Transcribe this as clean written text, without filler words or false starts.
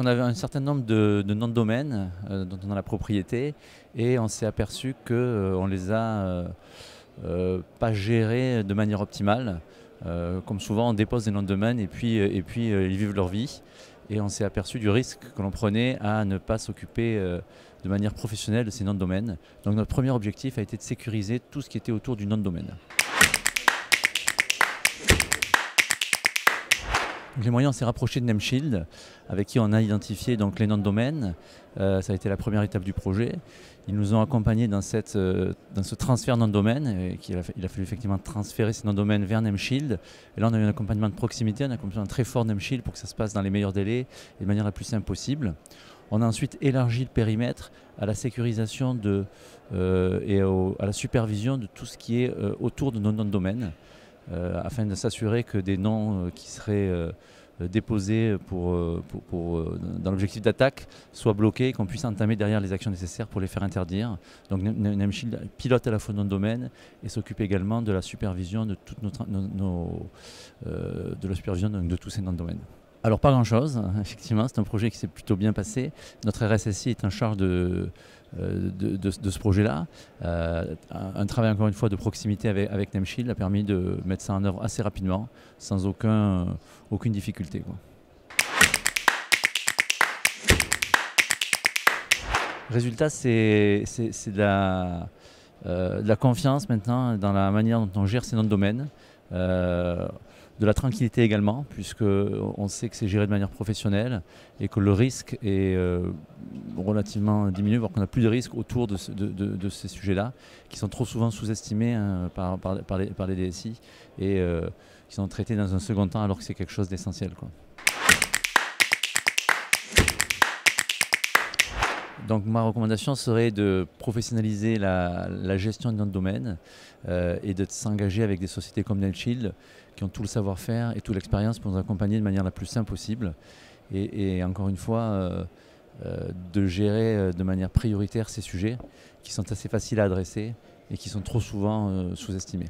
on avait un certain nombre de noms de domaine dont on a la propriété et on s'est aperçu qu'on les a pas gérés de manière optimale. Comme souvent, on dépose des noms de domaine et puis ils vivent leur vie. Et on s'est aperçu du risque que l'on prenait à ne pas s'occuper de manière professionnelle de ces noms de domaine. Donc notre premier objectif a été de sécuriser tout ce qui était autour du nom de domaine. Donc les moyens, on s'est rapproché de Nameshield, avec qui on a identifié donc, les noms de domaine. Ça a été la première étape du projet. Ils nous ont accompagnés dans ce transfert nom de domaine. Il a fallu effectivement transférer ces noms de domaine vers Nameshield. Et là, on a eu un accompagnement de proximité, un accompagnement très fort de Nameshield pour que ça se passe dans les meilleurs délais et de manière la plus simple possible. On a ensuite élargi le périmètre à la sécurisation et à la supervision de tout ce qui est autour de nos noms de domaine. Afin de s'assurer que des noms qui seraient déposés dans l'objectif d'attaque soient bloqués et qu'on puisse entamer derrière les actions nécessaires pour les faire interdire. Donc Nameshield pilote à la fois nos domaines et s'occupe également de la supervision de, de tous ces noms de domaine. Alors pas grand-chose, effectivement, c'est un projet qui s'est plutôt bien passé. Notre RSSI est en charge de ce projet-là. Un travail encore une fois de proximité avec Nameshield a permis de mettre ça en œuvre assez rapidement, sans aucune difficulté, quoi. Résultat, c'est de la confiance maintenant dans la manière dont on gère ces noms de domaine. De la tranquillité également, puisqu'on sait que c'est géré de manière professionnelle et que le risque est relativement diminué, voire qu'on n'a plus de risque autour de ces sujets-là, qui sont trop souvent sous-estimés par les DSI et qui sont traités dans un second temps alors que c'est quelque chose d'essentiel, quoi. Donc ma recommandation serait de professionnaliser la gestion de notre domaine et de s'engager avec des sociétés comme Nameshield qui ont tout le savoir-faire et toute l'expérience pour nous accompagner de manière la plus simple possible et encore une fois de gérer de manière prioritaire ces sujets qui sont assez faciles à adresser et qui sont trop souvent sous-estimés.